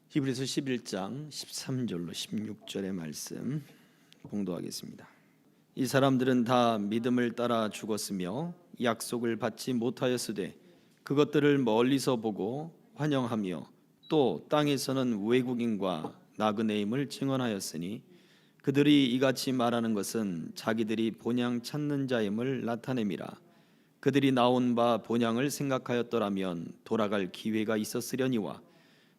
히브리서 11장 13절로 16절의 말씀 봉독하겠습니다. 이 사람들은 다 믿음을 따라 죽었으며 약속을 받지 못하였으되 그것들을 멀리서 보고 환영하며 또 땅에서는 외국인과 나그네임을 증언하였으니 그들이 이같이 말하는 것은 자기들이 본향 찾는 자임을 나타냄이라. 그들이 나온 바 본향을 생각하였더라면 돌아갈 기회가 있었으려니와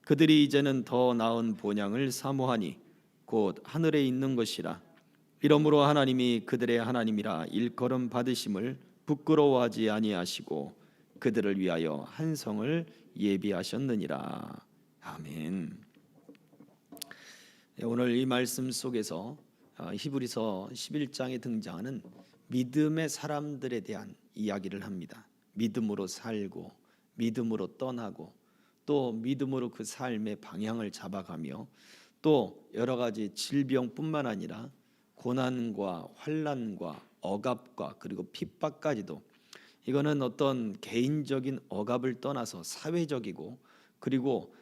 그들이 이제는 더 나은 본향을 사모하니 곧 하늘에 있는 것이라. 이러므로 하나님이 그들의 하나님이라 일컬음 받으심을 부끄러워하지 아니하시고 그들을 위하여 한 성을 예비하셨느니라. 아멘. 오늘 이 말씀 속에서 히브리서 11장에 등장하는 믿음의 사람들에 대한 이야기를 합니다. 믿음으로 살고 믿음으로 떠나고 또 믿음으로 그 삶의 방향을 잡아가며 또 여러 가지 질병뿐만 아니라 고난과 환난과 억압과 그리고 핍박까지도, 이거는 어떤 개인적인 억압을 떠나서 사회적이고 그리고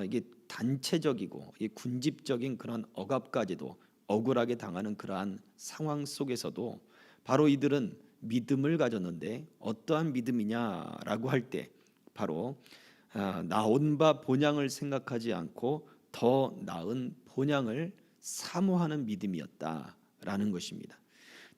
이게 단체적이고 이 군집적인 그런 억압까지도 억울하게 당하는 그러한 상황 속에서도 바로 이들은 믿음을 가졌는데 어떠한 믿음이냐라고 할 때 바로 나온 바 본향을 생각하지 않고 더 나은 본향을 사모하는 믿음이었다라는 것입니다.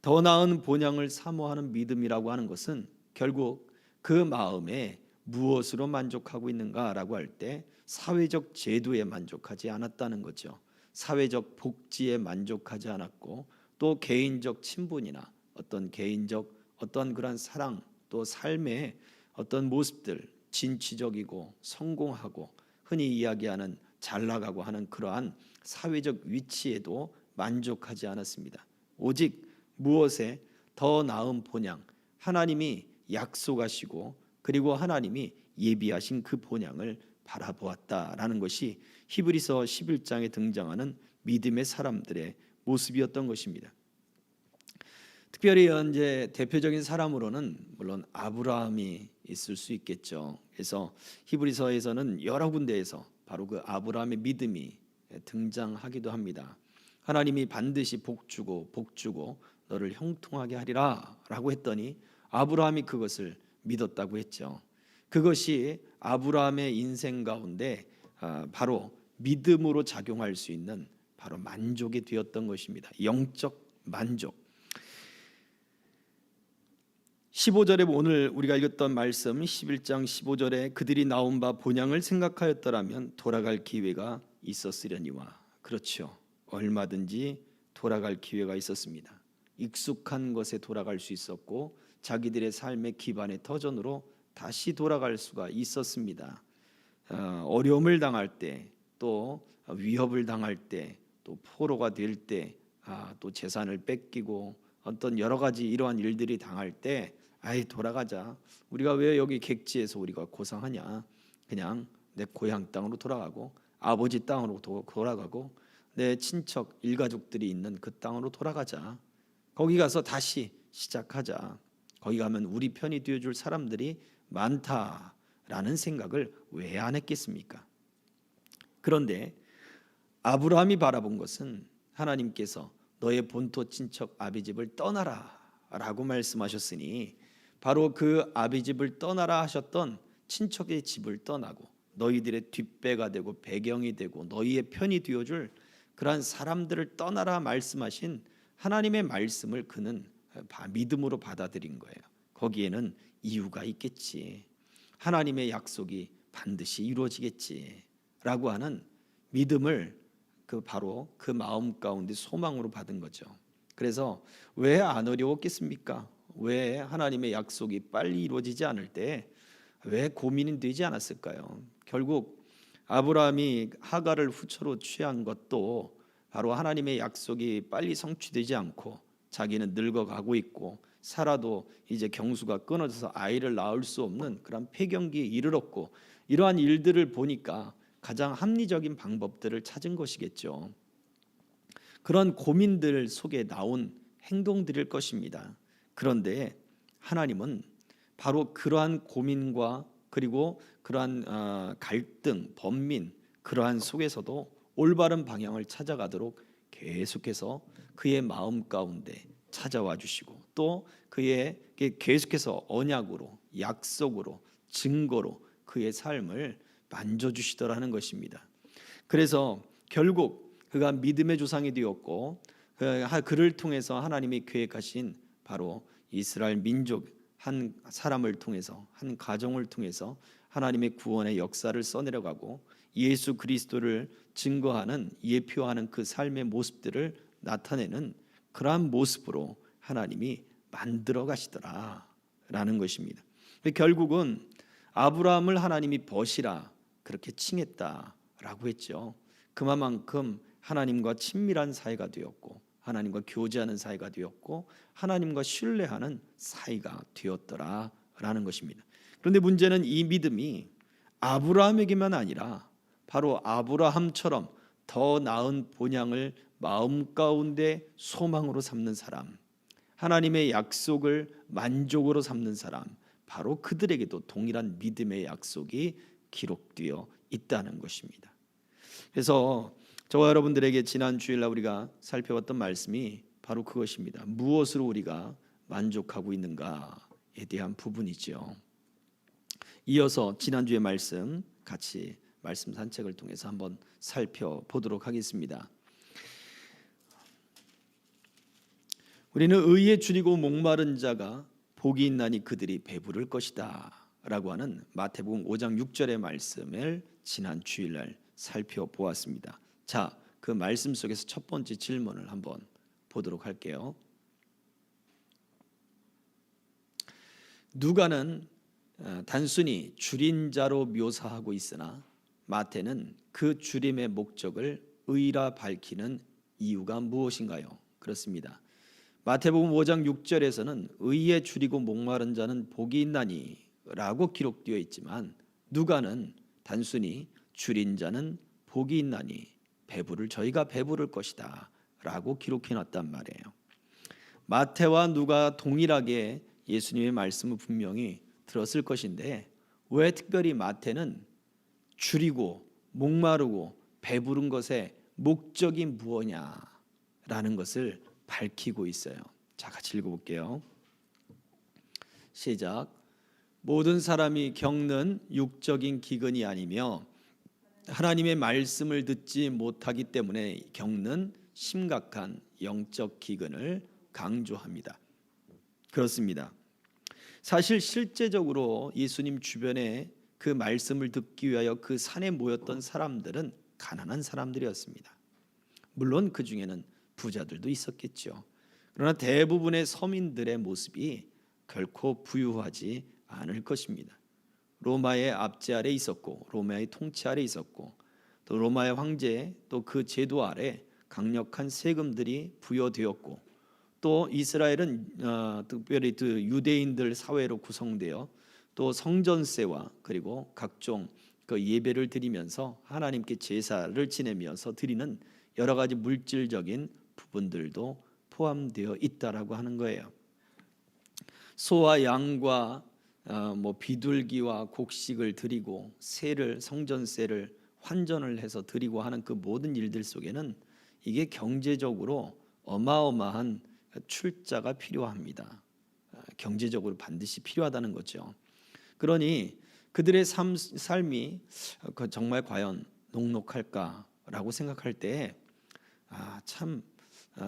더 나은 본향을 사모하는 믿음이라고 하는 것은 결국 그 마음에 무엇으로 만족하고 있는가라고 할 때 사회적 제도에 만족하지 않았다는 거죠. 사회적 복지에 만족하지 않았고 또 개인적 친분이나 어떤 개인적 어떤 그런 사랑 또 삶의 어떤 모습들, 진취적이고 성공하고 흔히 이야기하는 잘 나가고 하는 그러한 사회적 위치에도 만족하지 않았습니다. 오직 무엇에 더 나은 본향, 하나님이 약속하시고 그리고 하나님이 예비하신 그 본향을 바라보았다라는 것이 히브리서 11장에 등장하는 믿음의 사람들의 모습이었던 것입니다. 특별히 현재 대표적인 사람으로는 물론 아브라함이 있을 수 있겠죠. 그래서 히브리서에서는 여러 군데에서 바로 그 아브라함의 믿음이 등장하기도 합니다. 하나님이 반드시 복주고 너를 형통하게 하리라 라고 했더니 아브라함이 그것을 믿었다고 했죠. 그것이 아브라함의 인생 가운데 바로 믿음으로 작용할 수 있는 바로 만족이 되었던 것입니다. 영적 만족. 15절에 오늘 우리가 읽었던 말씀 11장 15절에 그들이 나온 바 본향을 생각하였더라면 돌아갈 기회가 있었으려니와. 그렇죠. 얼마든지 돌아갈 기회가 있었습니다. 익숙한 것에 돌아갈 수 있었고 자기들의 삶의 기반의 터전으로 다시 돌아갈 수가 있었습니다. 어려움을 당할 때, 또 위협을 당할 때, 또 포로가 될 때, 또 재산을 뺏기고 어떤 여러 가지 이러한 일들이 당할 때 돌아가자. 우리가 왜 여기 객지에서 우리가 고상하냐. 그냥 내 고향 땅으로 돌아가고 아버지 땅으로 돌아가고 내 친척 일가족들이 있는 그 땅으로 돌아가자. 거기 가서 다시 시작하자. 거기 가면 우리 편이 되어줄 사람들이 많다라는 생각을 왜 안 했겠습니까? 그런데 아브라함이 바라본 것은 하나님께서 너의 본토 친척 아비집을 떠나라 라고 말씀하셨으니 바로 그 아비집을 떠나라 하셨던 친척의 집을 떠나고 너희들의 뒷배가 되고 배경이 되고 너희의 편이 되어줄 그러한 사람들을 떠나라 말씀하신 하나님의 말씀을 그는 믿음으로 받아들인 거예요. 거기에는 이유가 있겠지. 하나님의 약속이 반드시 이루어지겠지 라고 하는 믿음을 바로 그 마음 가운데 소망으로 받은 거죠. 그래서 왜 안 어려웠겠습니까? 왜 하나님의 약속이 빨리 이루어지지 않을 때 왜 고민이 되지 않았을까요? 결국 아브라함이 하갈을 후처로 취한 것도 바로 하나님의 약속이 빨리 성취되지 않고 자기는 늙어가고 있고 사라도 이제 경수가 끊어져서 아이를 낳을 수 없는 그런 폐경기에 이르렀고 이러한 일들을 보니까 가장 합리적인 방법들을 찾은 것이겠죠. 그런 고민들 속에 나온 행동들일 것입니다. 그런데 하나님은 바로 그러한 고민과 그리고 그러한 갈등, 번민, 그러한 속에서도 올바른 방향을 찾아가도록 계속해서 그의 마음 가운데 찾아와 주시고 또 그에게 계속해서 언약으로 약속으로 증거로 그의 삶을 만져주시더라는 것입니다. 그래서 결국 그가 믿음의 조상이 되었고 그를 통해서 하나님이 계획하신 바로 이스라엘 민족 한 사람을 통해서 한 가정을 통해서 하나님의 구원의 역사를 써내려가고 예수 그리스도를 증거하는 예표하는 그 삶의 모습들을 나타내는 그러한 모습으로 하나님이 만들어 가시더라라는 것입니다. 결국은 아브라함을 하나님이 벗이라 그렇게 칭했다라고 했죠. 그만큼 하나님과 친밀한 사이가 되었고 하나님과 교제하는 사이가 되었고 하나님과 신뢰하는 사이가 되었더라라는 것입니다. 그런데 문제는 이 믿음이 아브라함에게만 아니라 바로 아브라함처럼 더 나은 본향을 마음 가운데 소망으로 삼는 사람, 하나님의 약속을 만족으로 삼는 사람, 바로 그들에게도 동일한 믿음의 약속이 기록되어 있다는 것입니다. 그래서 저와 여러분들에게 지난 주일날 우리가 살펴봤던 말씀이 바로 그것입니다. 무엇으로 우리가 만족하고 있는가에 대한 부분이죠. 이어서 지난주의 말씀 같이 말씀 산책을 통해서 한번 살펴보도록 하겠습니다. 우리는 의에 줄이고 목마른 자가 복이 있나니 그들이 배부를 것이다 라고 하는 마태복음 5장 6절의 말씀을 지난 주일날 살펴보았습니다. 자, 그 말씀 속에서 첫 번째 질문을 한번 보도록 할게요. 누가는 단순히 줄인 자로 묘사하고 있으나 마태는 그 줄임의 목적을 의라 밝히는 이유가 무엇인가요? 그렇습니다. 마태복음 5장 6절에서는 의에 줄이고 목마른 자는 복이 있나니 라고 기록되어 있지만 누가는 단순히 줄인 자는 복이 있나니 저희가 배부를 것이다 라고 기록해 놨단 말이에요. 마태와 누가 동일하게 예수님의 말씀을 분명히 들었을 것인데 왜 특별히 마태는 줄이고 목마르고 배부른 것의 목적이 무엇냐라는 것을 밝히고 있어요. 자, 같이 읽어볼게요. 시작. 모든 사람이 겪는 육적인 기근이 아니며 하나님의 말씀을 듣지 못하기 때문에 겪는 심각한 영적 기근을 강조합니다. 그렇습니다. 사실 실제적으로 예수님 주변에 그 말씀을 듣기 위하여 그 산에 모였던 사람들은 가난한 사람들이었습니다. 물론 그 중에는 부자들도 있었겠죠. 그러나 대부분의 서민들의 모습이 결코 부유하지 않을 것입니다. 로마의 압제 아래 있었고 로마의 통치 아래 있었고 또 로마의 황제 또 그 제도 아래 강력한 세금들이 부여되었고 또 이스라엘은 특별히 그 유대인들 사회로 구성되어 또 성전세와 그리고 각종 그 예배를 드리면서 하나님께 제사를 지내면서 드리는 여러 가지 물질적인 부분들도 포함되어 있다라고 하는 거예요. 소와 양과 비둘기와 곡식을 드리고 성전세를 환전을 해서 드리고 하는 그 모든 일들 속에는 이게 경제적으로 어마어마한 출자가 필요합니다. 경제적으로 반드시 필요하다는 거죠. 그러니 그들의 삶이 정말 과연 녹록할까라고 생각할 때 참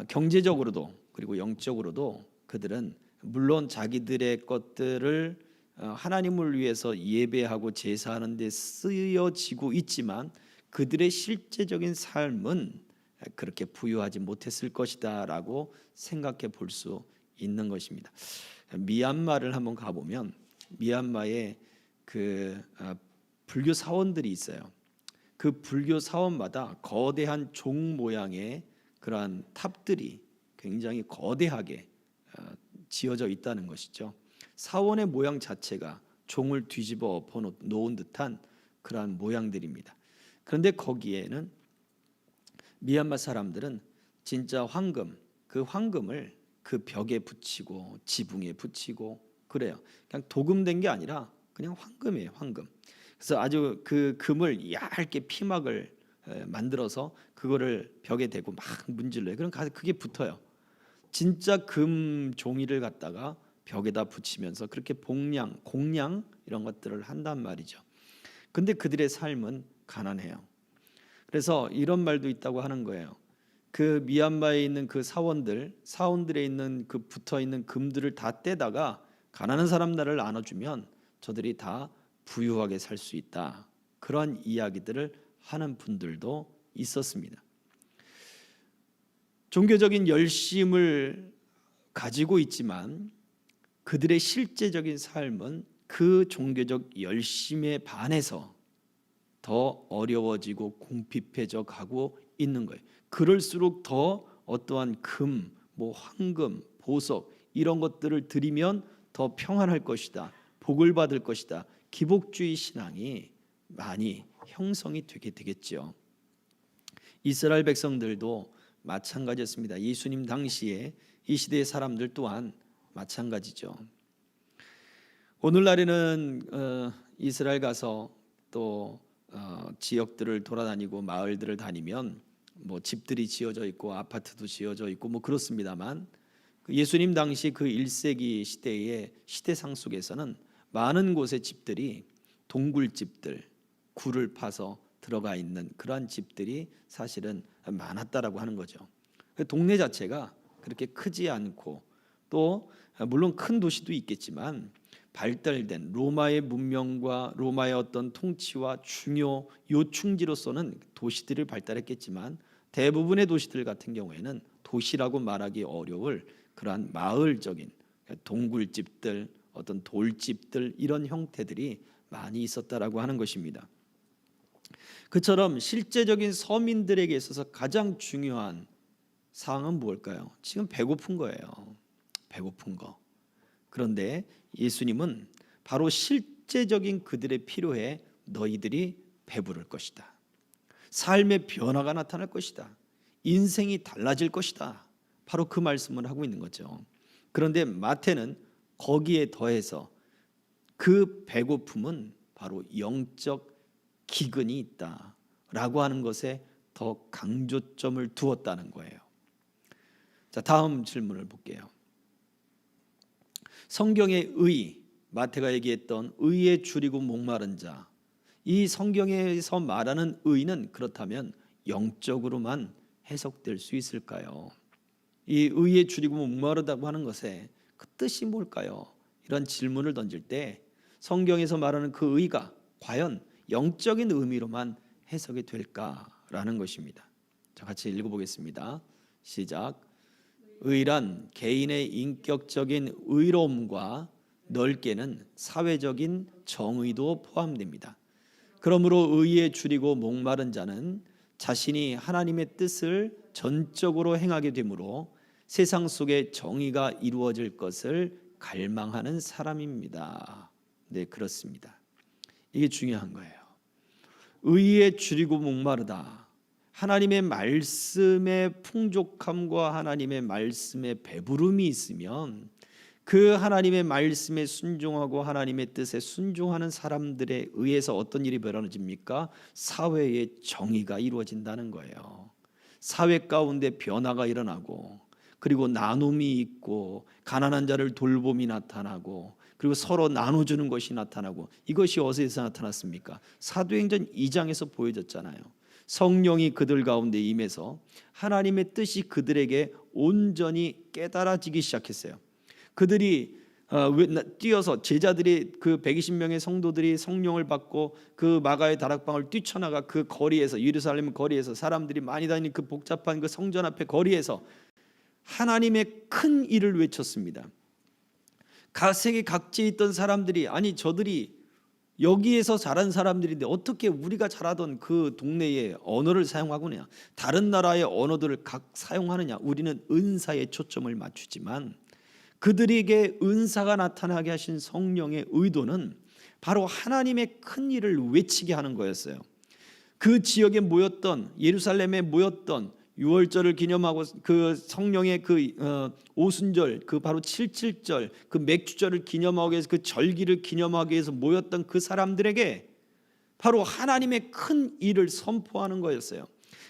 경제적으로도 그리고 영적으로도 그들은 물론 자기들의 것들을 하나님을 위해서 예배하고 제사하는 데 쓰여지고 있지만 그들의 실제적인 삶은 그렇게 부유하지 못했을 것이다라고 생각해 볼 수 있는 것입니다. 미얀마를 한번 가보면 미얀마에 그 불교 사원들이 있어요. 그 불교 사원마다 거대한 종 모양의 그러한 탑들이 굉장히 거대하게 지어져 있다는 것이죠. 사원의 모양 자체가 종을 뒤집어 엎어 놓은 듯한 그러한 모양들입니다. 그런데 거기에는 미얀마 사람들은 진짜 그 황금을 그 벽에 붙이고 지붕에 붙이고 그래요. 그냥 도금된 게 아니라 그냥 황금이에요, 황금. 그래서 아주 그 금을 얇게 피막을 만들어서 그거를 벽에 대고 막 문질러요. 그럼 그게 붙어요. 진짜 금 종이를 갖다가 벽에다 붙이면서 그렇게 공량 이런 것들을 한단 말이죠. 근데 그들의 삶은 가난해요. 그래서 이런 말도 있다고 하는 거예요. 그 미얀마에 있는 그 사원들에 있는 그 붙어 있는 금들을 다 떼다가 가난한 사람들을 나눠주면 저들이 다 부유하게 살 수 있다. 그런 이야기들을 하는 분들도 있었습니다. 종교적인 열심을 가지고 있지만 그들의 실제적인 삶은 그 종교적 열심에 반해서 더 어려워지고 궁핍해져 가고 있는 거예요. 그럴수록 더 어떠한 금, 황금, 보석 이런 것들을 드리면 더 평안할 것이다. 복을 받을 것이다. 기복주의 신앙이 많이 형성이 되게 되겠죠. 이스라엘 백성들도 마찬가지였습니다. 예수님 당시에 이 시대의 사람들 또한 마찬가지죠. 오늘날에는 이스라엘 가서 또 지역들을 돌아다니고 마을들을 다니면 집들이 지어져 있고 아파트도 지어져 있고 그렇습니다만 예수님 당시 그 1세기 시대의 시대상 속에서는 많은 곳의 집들이 동굴집들, 굴을 파서 들어가 있는 그러한 집들이 사실은 많았다라고 하는 거죠. 동네 자체가 그렇게 크지 않고 또 물론 큰 도시도 있겠지만 발달된 로마의 문명과 로마의 어떤 통치와 중요 요충지로서는 도시들이 발달했겠지만 대부분의 도시들 같은 경우에는 도시라고 말하기 어려울 그러한 마을적인 동굴집들, 어떤 돌집들 이런 형태들이 많이 있었다라고 하는 것입니다. 그처럼 실제적인 서민들에게 있어서 가장 중요한 사항은 무엇일까요? 지금 배고픈 거예요. 배고픈 거. 그런데 예수님은 바로 실제적인 그들의 필요에 너희들이 배부를 것이다. 삶의 변화가 나타날 것이다. 인생이 달라질 것이다. 바로 그 말씀을 하고 있는 거죠. 그런데 마태는 거기에 더해서 그 배고픔은 바로 영적 기근이 있다라고 하는 것에 더 강조점을 두었다는 거예요. 자, 다음 질문을 볼게요. 성경의 의, 마태가 얘기했던 의에 줄이고 목마른 자, 이 성경에서 말하는 의는 그렇다면 영적으로만 해석될 수 있을까요? 이 의에 줄이고 목마르다고 하는 것의 그 뜻이 뭘까요? 이런 질문을 던질 때 성경에서 말하는 그 의가 과연 영적인 의미로만 해석이 될까라는 것입니다. 자, 같이 읽어보겠습니다. 시작. 의란 개인의 인격적인 의로움과 넓게는 사회적인 정의도 포함됩니다. 그러므로 의에 줄이고 목마른 자는 자신이 하나님의 뜻을 전적으로 행하게 되므로 세상 속에 정의가 이루어질 것을 갈망하는 사람입니다. 네, 그렇습니다. 이게 중요한 거예요. 의에 줄이고 목마르다. 하나님의 말씀의 풍족함과 하나님의 말씀의 배부름이 있으면 그 하나님의 말씀에 순종하고 하나님의 뜻에 순종하는 사람들에 의해서 어떤 일이 벌어집니까? 사회의 정의가 이루어진다는 거예요. 사회 가운데 변화가 일어나고 그리고 나눔이 있고 가난한 자를 돌봄이 나타나고 그리고 서로 나눠주는 것이 나타나고 이것이 어디서 나타났습니까? 사도행전 2장에서 보여졌잖아요. 성령이 그들 가운데 임해서 하나님의 뜻이 그들에게 온전히 깨달아지기 시작했어요. 그들이 뛰어서 제자들이 그 120명의 성도들이 성령을 받고 그 마가의 다락방을 뛰쳐나가 그 거리에서 예루살렘 거리에서 사람들이 많이 다니는 그 복잡한 그 성전 앞에 거리에서 하나님의 큰 일을 외쳤습니다. 세계 각지에 있던 사람들이 아니 저들이 여기에서 자란 사람들인데 어떻게 우리가 자라던 그 동네의 언어를 사용하느냐, 다른 나라의 언어들을 각 사용하느냐. 우리는 은사에 초점을 맞추지만 그들에게 은사가 나타나게 하신 성령의 의도는 바로 하나님의 큰 일을 외치게 하는 거였어요. 그 지역에 모였던 예루살렘에 모였던 유월절을 기념하고 그 성령의 그 오순절, 그 바로 77절, 그 맥주절을 기념하기 위해서 그 절기를 기념하기 위해서 모였던 그 사람들에게 바로 하나님의 큰 일을 선포하는 거였어요.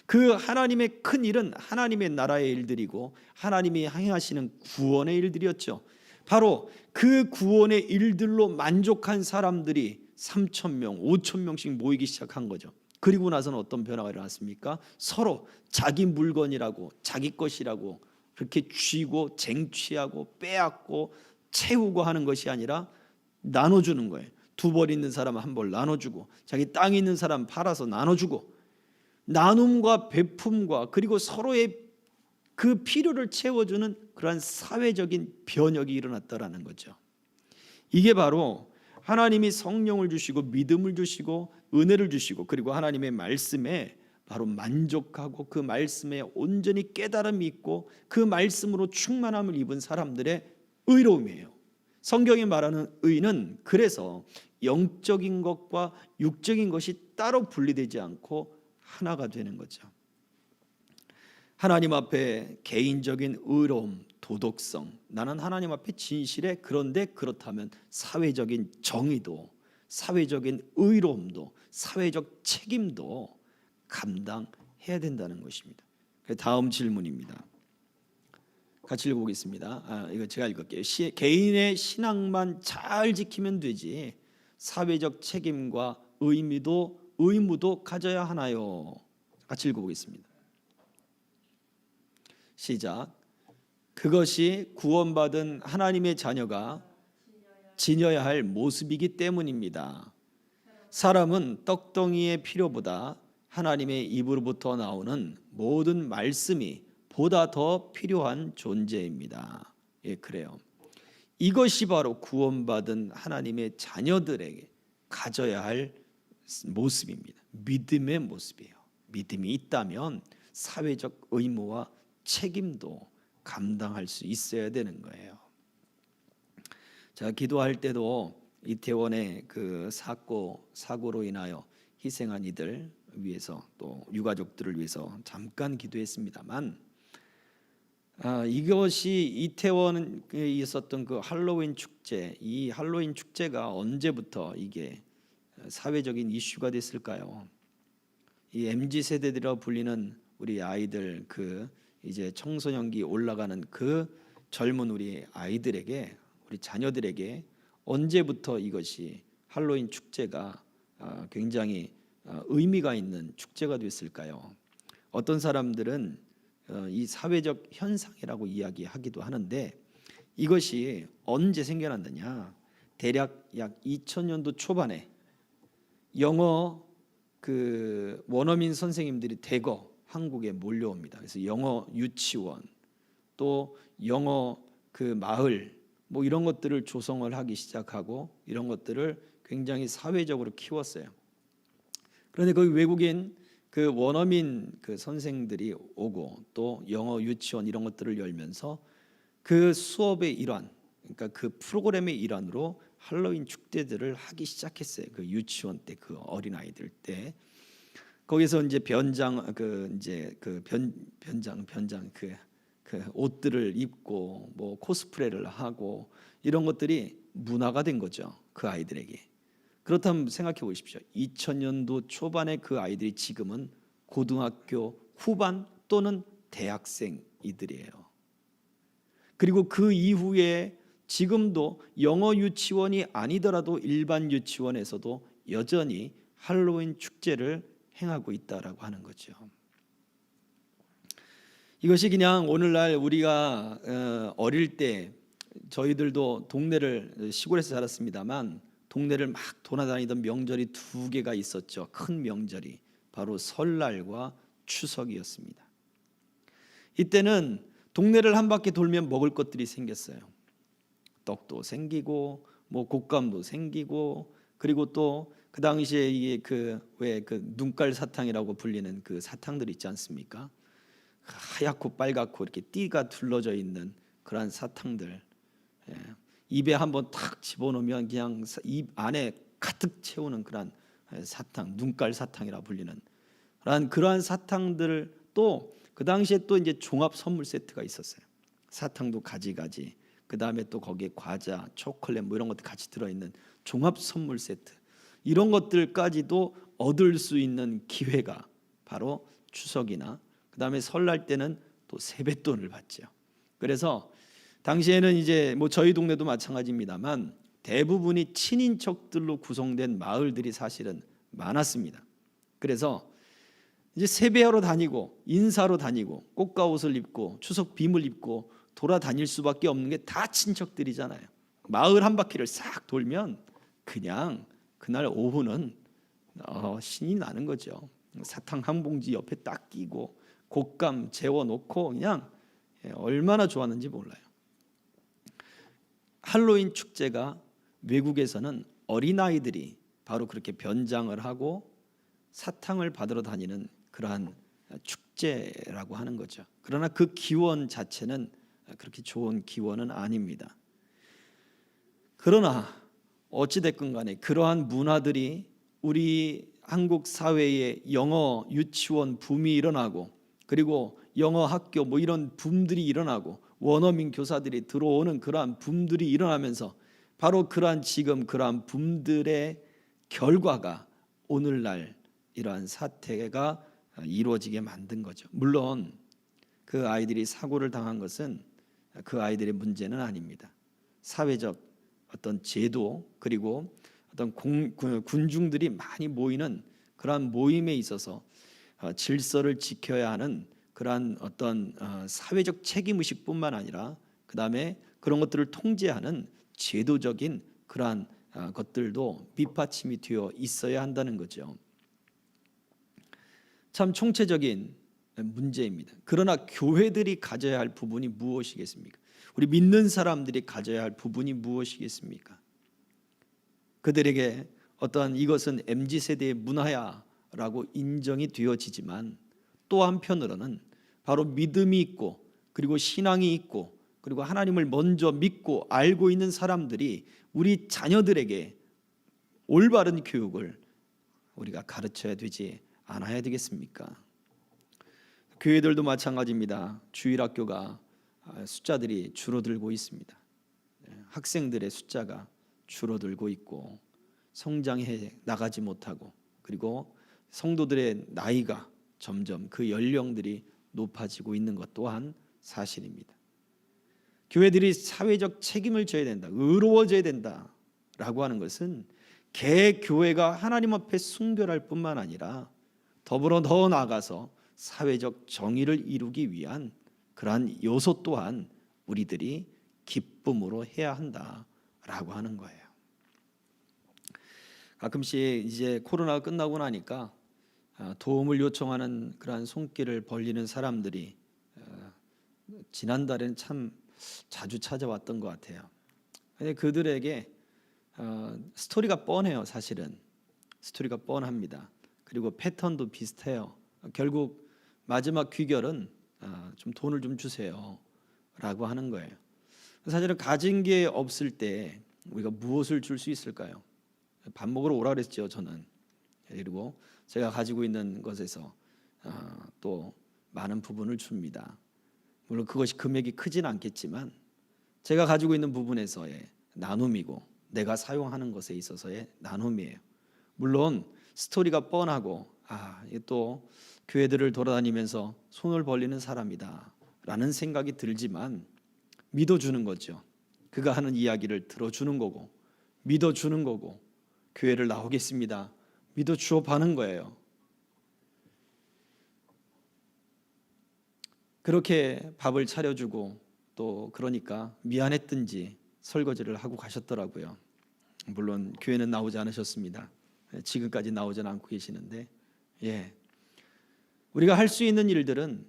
그 하나님의 큰 일은 하나님의 나라의 일들이고 하나님이 행하시는 구원의 일들이었죠. 바로 그 구원의 일들로 만족한 사람들이 3,000명, 5,000명씩 모이기 시작한 거죠. 그리고 나서는 어떤 변화가 일어났습니까? 서로 자기 물건이라고 자기 것이라고 그렇게 쥐고 쟁취하고 빼앗고 채우고 하는 것이 아니라 나눠주는 거예요. 두 벌 있는 사람은 한 벌 나눠주고 자기 땅 있는 사람 팔아서 나눠주고 나눔과 베품과 그리고 서로의 그 필요를 채워주는 그러한 사회적인 변혁이 일어났다라는 거죠. 이게 바로 하나님이 성령을 주시고 믿음을 주시고 은혜를 주시고 그리고 하나님의 말씀에 바로 만족하고 그 말씀에 온전히 깨달음이 있고 그 말씀으로 충만함을 입은 사람들의 의로움이에요. 성경이 말하는 의는 그래서 영적인 것과 육적인 것이 따로 분리되지 않고 하나가 되는 거죠. 하나님 앞에 개인적인 의로움, 도덕성, 나는 하나님 앞에 진실해. 그런데 그렇다면 사회적인 정의도, 사회적인 의로움도, 사회적 책임도 감당해야 된다는 것입니다. 다음 질문입니다. 같이 읽어보겠습니다. 이거 제가 읽을게요. 개인의 신앙만 잘 지키면 되지 사회적 책임과 의무도 가져야 하나요? 같이 읽어보겠습니다. 시작. 그것이 구원받은 하나님의 자녀가 지녀야 할 모습이기 때문입니다. 사람은 떡덩이의 필요보다 하나님의 입으로부터 나오는 모든 말씀이 보다 더 필요한 존재입니다. 예, 그래요. 이것이 바로 구원받은 하나님의 자녀들에게 가져야 할 모습입니다. 믿음의 모습이에요. 믿음이 있다면 사회적 의무와 책임도 감당할 수 있어야 되는 거예요. 자, 기도할 때도 이태원의 그 사고로 인하여 희생한 이들 위해서 또 유가족들을 위해서 잠깐 기도했습니다만 이것이 이태원에 있었던 그 할로윈 축제, 이 할로윈 축제가 언제부터 이게 사회적인 이슈가 됐을까요? 이 MZ 세대들이라고 불리는 우리 아이들 그 이제 청소년기 올라가는 그 젊은 우리 아이들에게 우리 자녀들에게 언제부터 이것이 할로윈 축제가 굉장히 의미가 있는 축제가 됐을까요? 어떤 사람들은 이 사회적 현상이라고 이야기하기도 하는데 이것이 언제 생겨났느냐? 대략 약 2000년도 초반에 영어 그 원어민 선생님들이 대거 한국에 몰려옵니다. 그래서 영어 유치원 또 영어 그 마을 뭐 이런 것들을 조성을 하기 시작하고 이런 것들을 굉장히 사회적으로 키웠어요. 그런데 거기 외국인 그 원어민 그 선생들이 오고 또 영어 유치원 이런 것들을 열면서 그 수업의 일환, 그러니까 그 프로그램의 일환으로 할로윈 축제들을 하기 시작했어요. 그 유치원 때 그 어린 아이들 때 거기서 이제 변장 그 옷들을 입고 뭐 코스프레를 하고 이런 것들이 문화가 된 거죠. 그 아이들에게. 그렇다면 생각해 보십시오. 2000년도 초반에 그 아이들이 지금은 고등학교 후반 또는 대학생이들이에요. 그리고 그 이후에 지금도 영어 유치원이 아니더라도 일반 유치원에서도 여전히 할로윈 축제를 행하고 있다라고 하는 거죠. 이것이 그냥 오늘날 우리가 어릴 때 저희들도 동네를 시골에서 자랐습니다만 동네를 막 돌아다니던 명절이 두 개가 있었죠. 큰 명절이 바로 설날과 추석이었습니다. 이때는 동네를 한 바퀴 돌면 먹을 것들이 생겼어요. 떡도 생기고 뭐 곶감도 생기고 그리고 또 그 당시에 이게 그 눈깔 사탕이라고 불리는 그 사탕들 있지 않습니까? 하얗고 빨갛고 이렇게 띠가 둘러져 있는 그러한 사탕들, 입에 한번 탁 집어넣으면 그냥 입 안에 가득 채우는 그러한 사탕, 눈깔 사탕이라 불리는 그러한 사탕들 또 그 당시에 또 이제 종합 선물 세트가 있었어요. 사탕도 가지가지, 그 다음에 또 거기에 과자, 초콜릿 뭐 이런 것도 같이 들어있는 종합 선물 세트. 이런 것들까지도 얻을 수 있는 기회가 바로 추석이나 그다음에 설날 때는 또 세뱃돈을 받죠. 그래서 당시에는 이제 뭐 저희 동네도 마찬가지입니다만 대부분이 친인척들로 구성된 마을들이 사실은 많았습니다. 그래서 이제 세배하러 다니고 인사로 다니고 꽃가옷을 입고 추석 빔을 입고 돌아다닐 수밖에 없는 게 다 친척들이잖아요. 마을 한 바퀴를 싹 돌면 그냥 그날 오후는 신이 나는 거죠. 사탕 한 봉지 옆에 딱 끼고 곶감 재워놓고 그냥 얼마나 좋았는지 몰라요. 할로윈 축제가 외국에서는 어린아이들이 바로 그렇게 변장을 하고 사탕을 받으러 다니는 그러한 축제라고 하는 거죠. 그러나 그 기원 자체는 그렇게 좋은 기원은 아닙니다. 그러나 어찌됐건 간에 그러한 문화들이 우리 한국 사회에 영어 유치원 붐이 일어나고 그리고 영어 학교 뭐 이런 붐들이 일어나고 원어민 교사들이 들어오는 그러한 붐들이 일어나면서 바로 그러한 지금 그러한 붐들의 결과가 오늘날 이러한 사태가 이루어지게 만든 거죠. 물론 그 아이들이 사고를 당한 것은 그 아이들의 문제는 아닙니다. 사회적 어떤 제도 그리고 어떤 군중들이 많이 모이는 그러한 모임에 있어서 질서를 지켜야 하는 그러한 어떤 사회적 책임의식뿐만 아니라 그 다음에 그런 것들을 통제하는 제도적인 그러한 것들도 밑받침이 되어 있어야 한다는 거죠. 참 총체적인 문제입니다. 그러나 교회들이 가져야 할 부분이 무엇이겠습니까? 우리 믿는 사람들이 가져야 할 부분이 무엇이겠습니까? 그들에게 어떠한 이것은 MZ세대의 문화야라고 인정이 되어지지만 또 한편으로는 바로 믿음이 있고 그리고 신앙이 있고 그리고 하나님을 먼저 믿고 알고 있는 사람들이 우리 자녀들에게 올바른 교육을 우리가 가르쳐야 되지 않아야 되겠습니까? 교회들도 마찬가지입니다. 주일학교가 숫자들이 줄어들고 있습니다. 학생들의 숫자가 줄어들고 있고 성장해 나가지 못하고 그리고 성도들의 나이가 점점 그 연령들이 높아지고 있는 것 또한 사실입니다. 교회들이 사회적 책임을 져야 된다, 의로워져야 된다라고 하는 것은 개교회가 하나님 앞에 순결할 뿐만 아니라 더불어 더 나아가서 사회적 정의를 이루기 위한 그러한 요소 또한 우리들이 기쁨으로 해야 한다라고 하는 거예요. 가끔씩 이제 코로나가 끝나고 나니까 도움을 요청하는 그러한 손길을 벌리는 사람들이 지난달에는 참 자주 찾아왔던 것 같아요. 근데 그들에게 스토리가 뻔해요. 사실은 스토리가 뻔합니다. 그리고 패턴도 비슷해요. 결국 마지막 귀결은 좀 돈을 좀 주세요 라고 하는 거예요. 사실은 가진 게 없을 때 우리가 무엇을 줄 수 있을까요? 밥 먹으러 오라 그랬죠. 저는. 그리고 제가 가지고 있는 것에서 또 많은 부분을 줍니다. 물론 그것이 금액이 크진 않겠지만 제가 가지고 있는 부분에서의 나눔이고 내가 사용하는 것에 있어서의 나눔이에요. 물론 스토리가 뻔하고 또 교회들을 돌아다니면서 손을 벌리는 사람이다 라는 생각이 들지만 믿어주는 거죠. 그가 하는 이야기를 들어주는 거고 믿어주는 거고 교회를 나오겠습니다. 믿어주어 파는 거예요. 그렇게 밥을 차려주고 또 그러니까 미안했든지 설거지를 하고 가셨더라고요. 물론 교회는 나오지 않으셨습니다. 지금까지 나오지 않고 계시는데 우리가 할 수 있는 일들은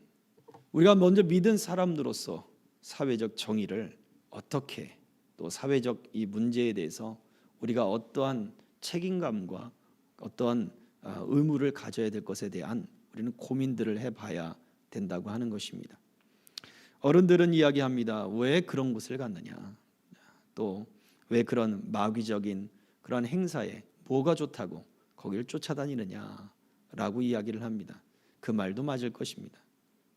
우리가 먼저 믿은 사람으로서 사회적 정의를 어떻게 또 사회적 이 문제에 대해서 우리가 어떠한 책임감과 어떠한 의무를 가져야 될 것에 대한 우리는 고민들을 해봐야 된다고 하는 것입니다. 어른들은 이야기합니다. 왜 그런 곳을 갔느냐? 또 왜 그런 마귀적인 그런 행사에 뭐가 좋다고 거기를 쫓아다니느냐라고 이야기를 합니다. 그 말도 맞을 것입니다.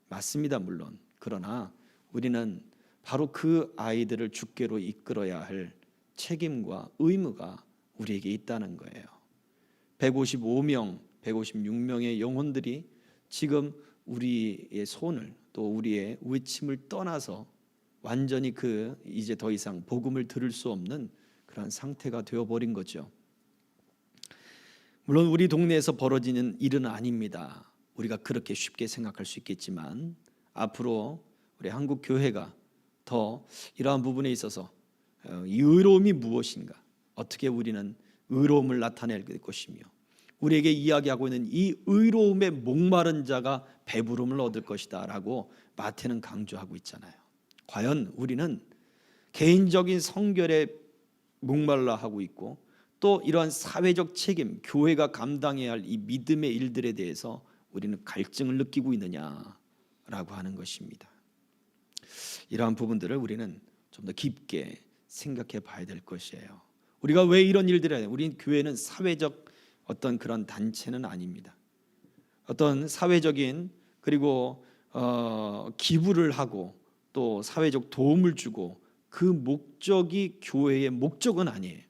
맞습니다. 물론. 그러나 우리는 바로 그 아이들을 주께로 이끌어야 할 책임과 의무가 우리에게 있다는 거예요. 155명, 156명의 영혼들이 지금 우리의 손을 또 우리의 외침을 떠나서 완전히 이제 더 이상 복음을 들을 수 없는 그런 상태가 되어버린 거죠. 물론 우리 동네에서 벌어지는 일은 아닙니다. 우리가 그렇게 쉽게 생각할 수 있겠지만 앞으로 우리 한국 교회가 더 이러한 부분에 있어서 이 의로움이 무엇인가, 어떻게 우리는 의로움을 나타낼 것이며 우리에게 이야기하고 있는 이 의로움에 목마른 자가 배부름을 얻을 것이다 라고 마태는 강조하고 있잖아요. 과연 우리는 개인적인 성결에 목말라 하고 있고 또 이러한 사회적 책임, 교회가 감당해야 할 이 믿음의 일들에 대해서 우리는 갈증을 느끼고 있느냐라고 하는 것입니다. 이러한 부분들을 우리는 좀 더 깊게 생각해 봐야 될 것이에요. 우리가 왜 이런 일들을 해요? 우리 교회는 사회적 어떤 그런 단체는 아닙니다. 어떤 사회적인 그리고 기부를 하고 또 사회적 도움을 주고 그 목적이 교회의 목적은 아니에요.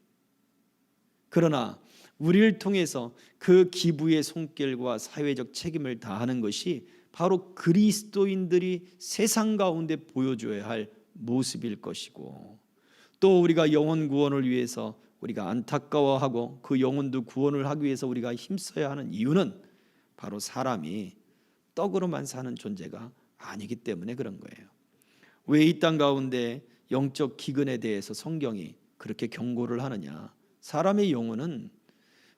그러나 우리를 통해서 그 기부의 손길과 사회적 책임을 다하는 것이 바로 그리스도인들이 세상 가운데 보여줘야 할 모습일 것이고 또 우리가 영혼 구원을 위해서 우리가 안타까워하고 그 영혼도 구원을 하기 위해서 우리가 힘써야 하는 이유는 바로 사람이 떡으로만 사는 존재가 아니기 때문에 그런 거예요. 왜 이 땅 가운데 영적 기근에 대해서 성경이 그렇게 경고를 하느냐? 사람의 영혼은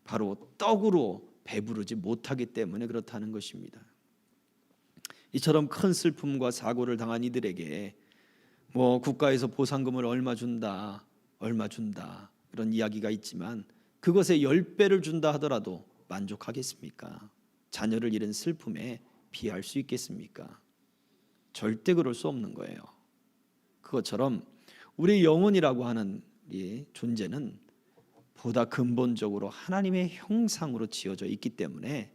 바로 떡으로 배부르지 못하기 때문에 그렇다는 것입니다. 이처럼 큰 슬픔과 사고를 당한 이들에게 국가에서 보상금을 얼마 준다 이런 이야기가 있지만 그것의 10배를 준다 하더라도 만족하겠습니까? 자녀를 잃은 슬픔에 비할 수 있겠습니까? 절대 그럴 수 없는 거예요. 그것처럼 우리 영혼이라고 하는 이 존재는 보다 근본적으로 하나님의 형상으로 지어져 있기 때문에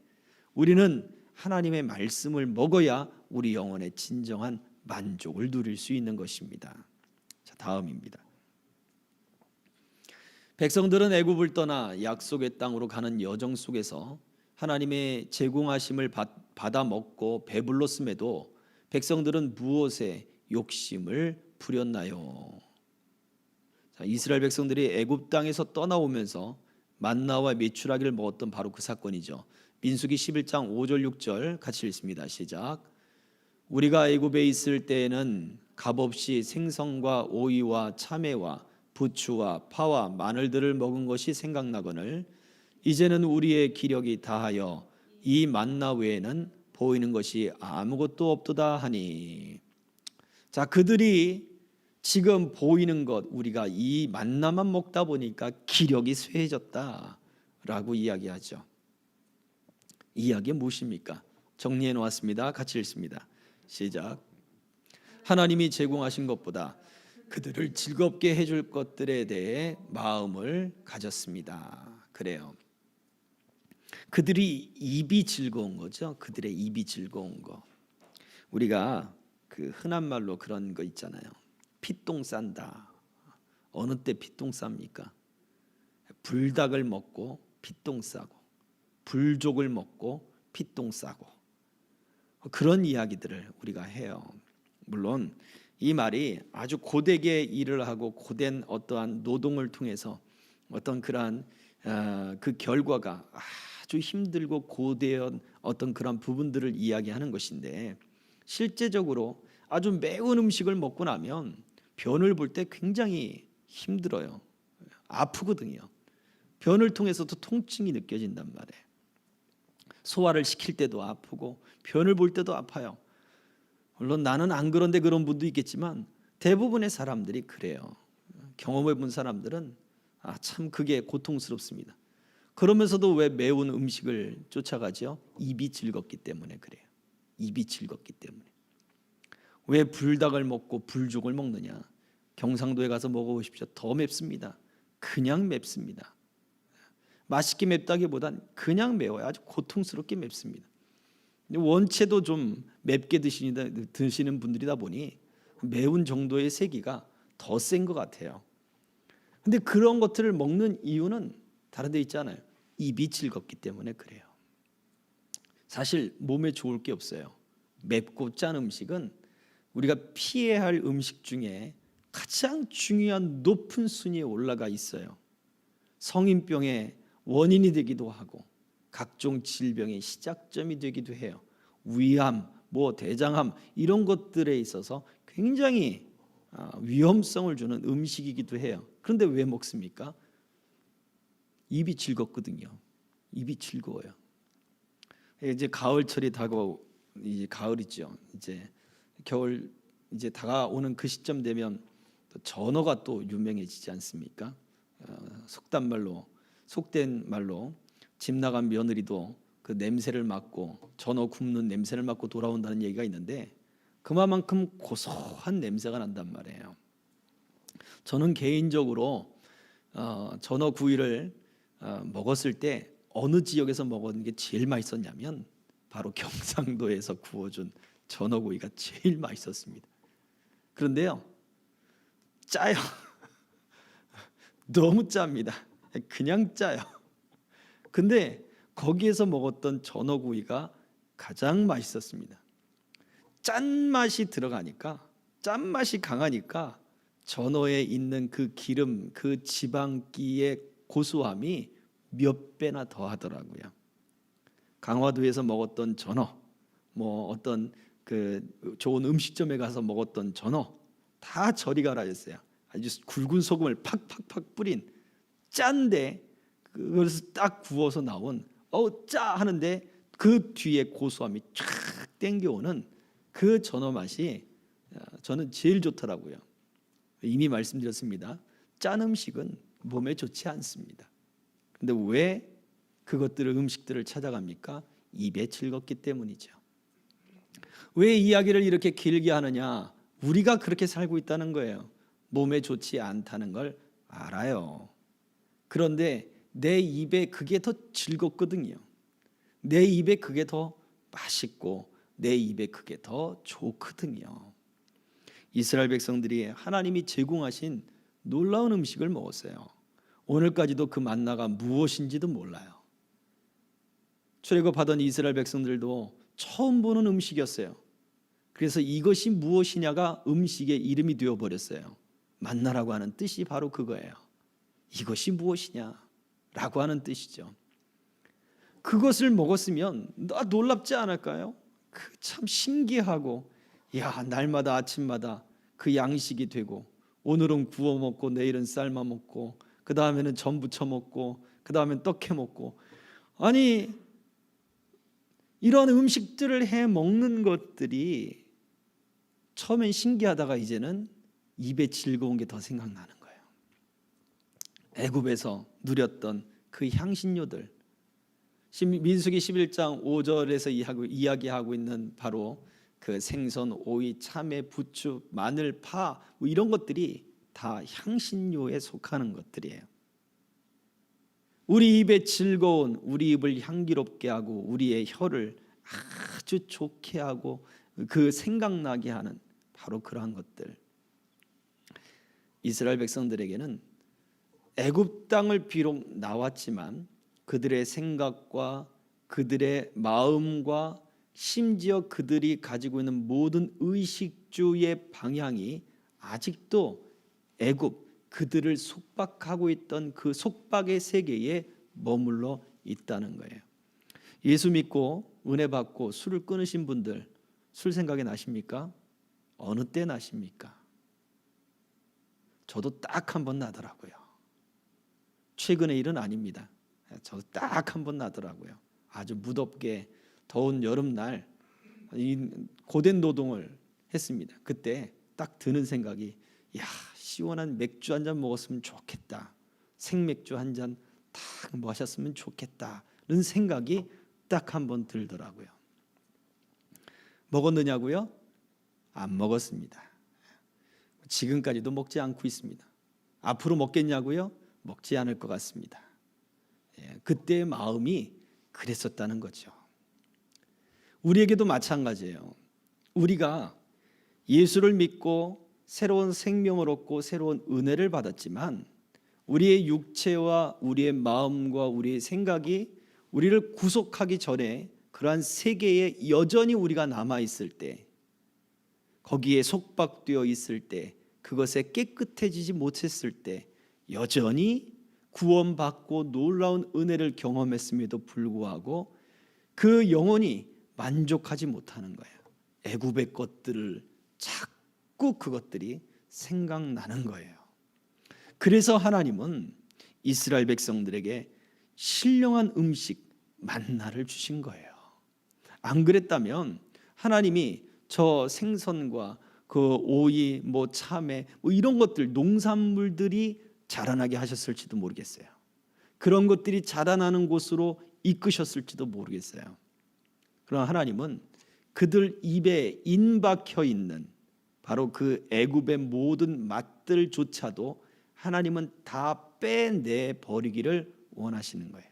우리는 하나님의 말씀을 먹어야 우리 영혼의 진정한 만족을 누릴 수 있는 것입니다. 자, 다음입니다. 백성들은 애굽을 떠나 약속의 땅으로 가는 여정 속에서 하나님의 제공하심을 받아 먹고 배불렀음에도 백성들은 무엇에 욕심을 부렸나요? 자, 이스라엘 백성들이 애굽 땅에서 떠나오면서 만나와 메추라기를 먹었던 바로 그 사건이죠. 민수기 11장 5절 6절 같이 읽습니다. 시작. 우리가 애굽에 있을 때에는 값없이 생선과 오이와 참외와 부추와 파와 마늘들을 먹은 것이 생각나거늘 이제는 우리의 기력이 다하여 이 만나 외에는 보이는 것이 아무것도 없도다 하니. 자, 그들이 지금 보이는 것, 우리가 이 만나만 먹다 보니까 기력이 쇠해졌다라고 이야기하죠. 이 이야기 무엇입니까? 정리해 놓았습니다. 같이 읽습니다. 시작. 하나님이 제공하신 것보다 그들을 즐겁게 해줄 것들에 대해 마음을 가졌습니다. 그래요. 그들이 입이 즐거운 거죠. 그들의 입이 즐거운 거. 우리가 그 흔한 말로 그런 거 있잖아요. 피똥 싼다. 어느 때 피똥 쌉니까? 불닭을 먹고 피똥 싸고 불족을 먹고 피똥 싸고 그런 이야기들을 우리가 해요. 물론 이 말이 아주 고되게 일을 하고 고된 어떠한 노동을 통해서 어떤 그러한 그 결과가 아주 힘들고 고대한 어떤 그런 부분들을 이야기하는 것인데 실제적으로 아주 매운 음식을 먹고 나면 변을 볼 때 굉장히 힘들어요. 아프거든요. 변을 통해서도 통증이 느껴진단 말이에요. 소화를 시킬 때도 아프고 변을 볼 때도 아파요. 물론 나는 안 그런데 그런 분도 있겠지만 대부분의 사람들이 그래요. 경험해 본 사람들은 참 그게 고통스럽습니다. 그러면서도 왜 매운 음식을 쫓아가죠? 입이 즐겁기 때문에 그래요. 입이 즐겁기 때문에. 왜 불닭을 먹고 불족을 먹느냐? 경상도에 가서 먹어보십시오. 더 맵습니다. 그냥 맵습니다. 맛있게 맵다기보단 그냥 매워요. 아주 고통스럽게 맵습니다. 원체도 좀 맵게 드시는 분들이다 보니 매운 정도의 세기가 더 센 것 같아요. 근데 그런 것들을 먹는 이유는 다른 데 있잖아요. 입이 즐겁기 때문에 그래요. 사실 몸에 좋을 게 없어요. 맵고 짠 음식은 우리가 피해야 할 음식 중에 가장 중요한 높은 순위에 올라가 있어요. 성인병의 원인이 되기도 하고 각종 질병의 시작점이 되기도 해요. 위암, 대장암 이런 것들에 있어서 굉장히 위험성을 주는 음식이기도 해요. 그런데 왜 먹습니까? 입이 즐겁거든요. 입이 즐거워요. 이제 가을철이 다가오고 이제 가을이죠. 이제 겨울 이제 다가오는 그 시점 되면 전어가 또 유명해지지 않습니까? 속된 말로 집 나간 며느리도 그 냄새를 맡고 전어 굽는 냄새를 맡고 돌아온다는 얘기가 있는데 그만큼 고소한 냄새가 난단 말이에요. 저는 개인적으로 전어 구이를 먹었을 때 어느 지역에서 먹은 게 제일 맛있었냐면 바로 경상도에서 구워준 전어구이가 제일 맛있었습니다. 그런데요, 짜요. 너무 짭니다. 그냥 짜요. 근데 거기에서 먹었던 전어구이가 가장 맛있었습니다. 짠맛이 들어가니까, 짠맛이 강하니까 전어에 있는 그 기름, 그 지방기의 고소함이 몇 배나 더 하더라고요. 강화도에서 먹었던 전어, 어떤 그 좋은 음식점에 가서 먹었던 전어 다 저리 가라 했어요. 아주 굵은 소금을 팍팍팍 뿌린 짠데 그것을 딱 구워서 나온 짜 하는데 그 뒤에 고소함이 쫙 땡겨오는 그 전어 맛이 저는 제일 좋더라고요. 이미 말씀드렸습니다. 짠 음식은 몸에 좋지 않습니다. 근데 왜 그것들을 음식들을 찾아갑니까? 입에 즐겁기 때문이죠. 왜 이야기를 이렇게 길게 하느냐? 우리가 그렇게 살고 있다는 거예요. 몸에 좋지 않다는 걸 알아요. 그런데 내 입에 그게 더 즐겁거든요. 내 입에 그게 더 맛있고 내 입에 그게 더 좋거든요. 이스라엘 백성들이 하나님이 제공하신 놀라운 음식을 먹었어요. 오늘까지도 그 만나가 무엇인지도 몰라요. 출애굽하던 이스라엘 백성들도 처음 보는 음식이었어요. 그래서 이것이 무엇이냐가 음식의 이름이 되어버렸어요. 만나라고 하는 뜻이 바로 그거예요. 이것이 무엇이냐라고 하는 뜻이죠. 그것을 먹었으면 놀랍지 않을까요? 참 신기하고 날마다 아침마다 그 양식이 되고 오늘은 구워 먹고 내일은 삶아 먹고 그 다음에는 전 부쳐 먹고 그 다음엔 떡해 먹고 아니 이런 음식들을 해 먹는 것들이 처음엔 신기하다가 이제는 입에 즐거운 게 더 생각나는 거예요. 애굽에서 누렸던 그 향신료들 민수기 11장 5절에서 이야기하고 있는 바로 그 생선, 오이, 참외, 부추, 마늘, 파 이런 것들이 다 향신료에 속하는 것들이에요. 우리 입에 즐거운, 우리 입을 향기롭게 하고 우리의 혀를 아주 좋게 하고 그 생각나게 하는 바로 그러한 것들. 이스라엘 백성들에게는 애굽 땅을 비록 나왔지만 그들의 생각과 그들의 마음과 심지어 그들이 가지고 있는 모든 의식주의 방향이 아직도 애굽 그들을 속박하고 있던 그 속박의 세계에 머물러 있다는 거예요. 예수 믿고 은혜 받고 술을 끊으신 분들 술 생각이 나십니까? 어느 때 나십니까? 저도 딱 한 번 나더라고요. 최근의 일은 아닙니다. 저도 딱 한 번 나더라고요. 아주 무덥게 더운 여름날 고된 노동을 했습니다. 그때 딱 드는 생각이 시원한 맥주 한 잔 먹었으면 좋겠다. 생맥주 한 잔 딱 마셨으면 좋겠다는 생각이 딱 한 번 들더라고요. 먹었느냐고요? 안 먹었습니다. 지금까지도 먹지 않고 있습니다. 앞으로 먹겠냐고요? 먹지 않을 것 같습니다. 그때의 마음이 그랬었다는 거죠. 우리에게도 마찬가지예요. 우리가 예수를 믿고 새로운 생명을 얻고 새로운 은혜를 받았지만 우리의 육체와 우리의 마음과 우리의 생각이 우리를 구속하기 전에 그러한 세계에 여전히 우리가 남아 있을 때, 거기에 속박되어 있을 때, 그것에 깨끗해지지 못했을 때 여전히 구원받고 놀라운 은혜를 경험했음에도 불구하고 그 영혼이 만족하지 못하는 거예요. 애굽의 것들을 자꾸 그것들이 생각나는 거예요. 그래서 하나님은 이스라엘 백성들에게 신령한 음식 만나를 주신 거예요. 안 그랬다면 하나님이 저 생선과 그 오이, 참외 이런 것들, 농산물들이 자라나게 하셨을지도 모르겠어요. 그런 것들이 자라나는 곳으로 이끄셨을지도 모르겠어요. 그러나 하나님은 그들 입에 인박혀 있는 바로 그 애굽의 모든 맛들조차도 하나님은 다 빼내 버리기를 원하시는 거예요.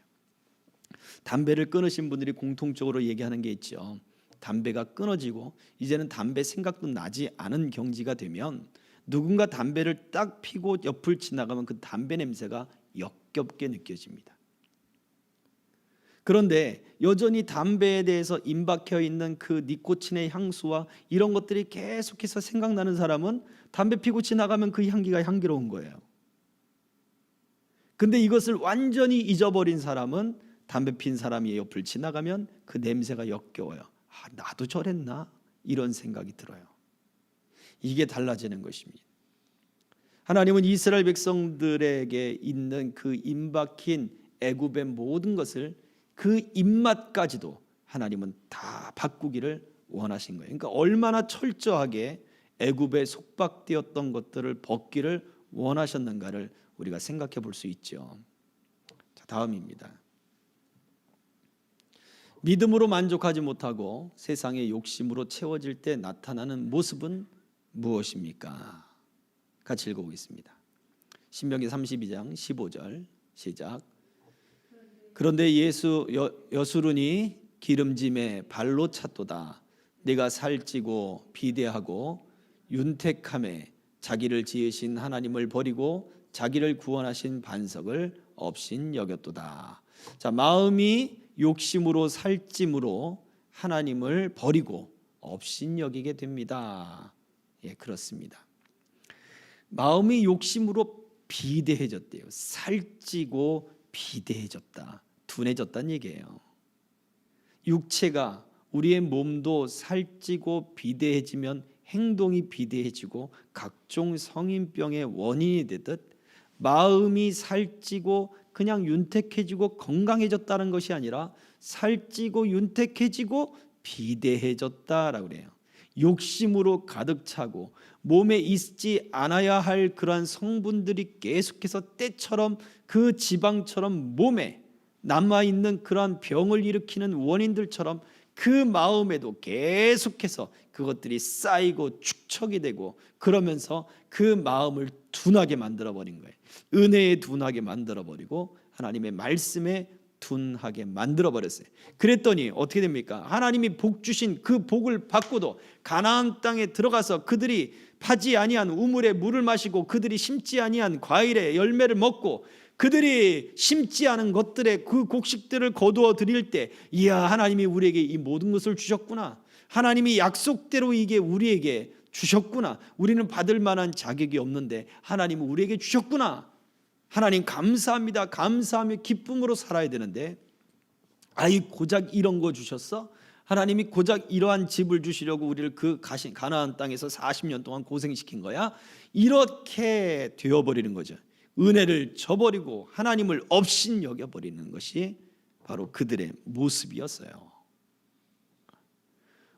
담배를 끊으신 분들이 공통적으로 얘기하는 게 있죠. 담배가 끊어지고 이제는 담배 생각도 나지 않은 경지가 되면 누군가 담배를 딱 피고 옆을 지나가면 그 담배 냄새가 역겹게 느껴집니다. 그런데 여전히 담배에 대해서 임박해 있는 그 니코틴의 향수와 이런 것들이 계속해서 생각나는 사람은 담배 피고 지나가면 그 향기가 향기로운 거예요. 근데 이것을 완전히 잊어버린 사람은 담배 핀 사람이 옆을 지나가면 그 냄새가 역겨워요. 나도 저랬나? 이런 생각이 들어요. 이게 달라지는 것입니다. 하나님은 이스라엘 백성들에게 있는 그 임박힌 애굽의 모든 것을, 그 입맛까지도 하나님은 다 바꾸기를 원하신 거예요. 그러니까 얼마나 철저하게 애굽에 속박되었던 것들을 벗기를 원하셨는가를 우리가 생각해 볼 수 있죠. 자, 다음입니다. 믿음으로 만족하지 못하고 세상의 욕심으로 채워질 때 나타나는 모습은 무엇입니까? 같이 읽어보겠습니다. 신명기 32장 15절 시작. 그런데 여수run이 기름짐에 발로 찼도다. 네가 살찌고 비대하고 윤택함에 자기를 지으신 하나님을 버리고 자기를 구원하신 반석을 없인 여겼도다. 자, 마음이 욕심으로 살찜으로 하나님을 버리고 없인 여기게 됩니다. 예, 그렇습니다. 마음이 욕심으로 비대해졌대요. 살찌고 비대해졌다, 둔해졌다는 얘기예요. 육체가, 우리의 몸도 살찌고 비대해지면 행동이 비대해지고 각종 성인병의 원인이 되듯 마음이 살찌고 그냥 윤택해지고 건강해졌다는 것이 아니라 살찌고 윤택해지고 비대해졌다라고 그래요. 욕심으로 가득 차고 몸에 있지 않아야 할 그러한 성분들이 계속해서 때처럼 그 지방처럼 몸에 남아있는 그러한 병을 일으키는 원인들처럼 그 마음에도 계속해서 그것들이 쌓이고 축적이 되고 그러면서 그 마음을 둔하게 만들어버린 거예요. 은혜에 둔하게 만들어버리고 하나님의 말씀에 둔하게 만들어버렸어요. 그랬더니 어떻게 됩니까? 하나님이 복 주신 그 복을 받고도 가나안 땅에 들어가서 그들이 파지 아니한 우물에 물을 마시고 그들이 심지 아니한 과일의 열매를 먹고 그들이 심지 않은 것들의 그 곡식들을 거두어 드릴 때, 이야, 하나님이 우리에게 이 모든 것을 주셨구나, 하나님이 약속대로 이게 우리에게 주셨구나, 우리는 받을 만한 자격이 없는데 하나님은 우리에게 주셨구나, 하나님 감사합니다, 감사하며 기쁨으로 살아야 되는데, 아이 고작 이런 거 주셨어? 하나님이 고작 이러한 집을 주시려고 우리를 그 가나안 땅에서 40년 동안 고생시킨 거야? 이렇게 되어버리는 거죠. 은혜를 저버리고 하나님을 없인 여겨버리는 것이 바로 그들의 모습이었어요.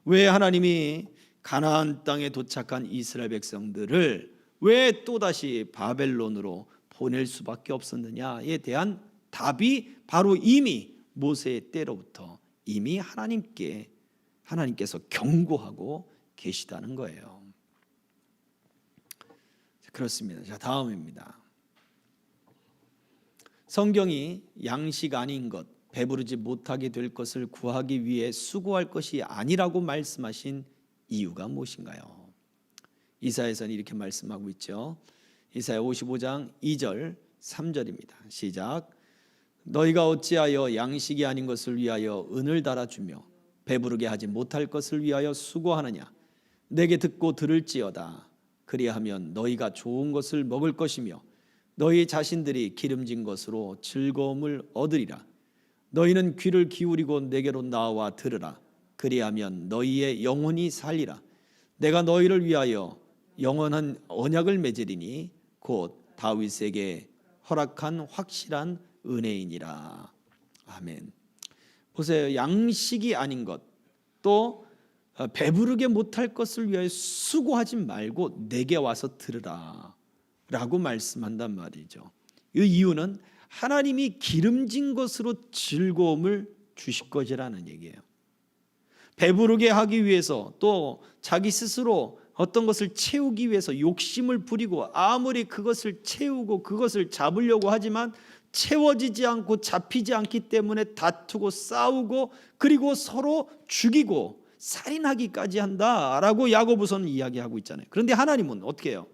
왜 하나님이 가나안 땅에 도착한 이스라엘 백성들을 왜 또다시 바벨론으로 보낼 수밖에 없었느냐에 대한 답이 바로 이미 모세의 때로부터 이미 하나님께서 경고하고 계시다는 거예요. 그렇습니다. 자, 다음입니다. 성경이 양식 아닌 것, 배부르지 못하게 될 것을 구하기 위해 수고할 것이 아니라고 말씀하신 이유가 무엇인가요? 이사야서는 이렇게 말씀하고 있죠. 이사야 55장 2절 3절입니다. 시작. 너희가 어찌하여 양식이 아닌 것을 위하여 은을 달아주며 배부르게 하지 못할 것을 위하여 수고하느냐. 내게 듣고 들을지어다. 그리하면 너희가 좋은 것을 먹을 것이며 너희 자신들이 기름진 것으로 즐거움을 얻으리라. 너희는 귀를 기울이고 내게로 나와 들으라. 그리하면 너희의 영혼이 살리라. 내가 너희를 위하여 영원한 언약을 맺으리니 곧 다윗에게 허락한 확실한 은혜이니라. 아멘. 보세요. 양식이 아닌 것, 또 배부르게 못할 것을 위하여 수고하지 말고 내게 와서 들으라 라고 말씀한단 말이죠. 이 이유는 하나님이 기름진 것으로 즐거움을 주실 것이라는 얘기예요. 배부르게 하기 위해서, 또 자기 스스로 어떤 것을 채우기 위해서 욕심을 부리고 아무리 그것을 채우고 그것을 잡으려고 하지만 채워지지 않고 잡히지 않기 때문에 다투고 싸우고 그리고 서로 죽이고 살인하기까지 한다라고 야고보서는 이야기하고 있잖아요. 그런데 하나님은 어떻게 해요?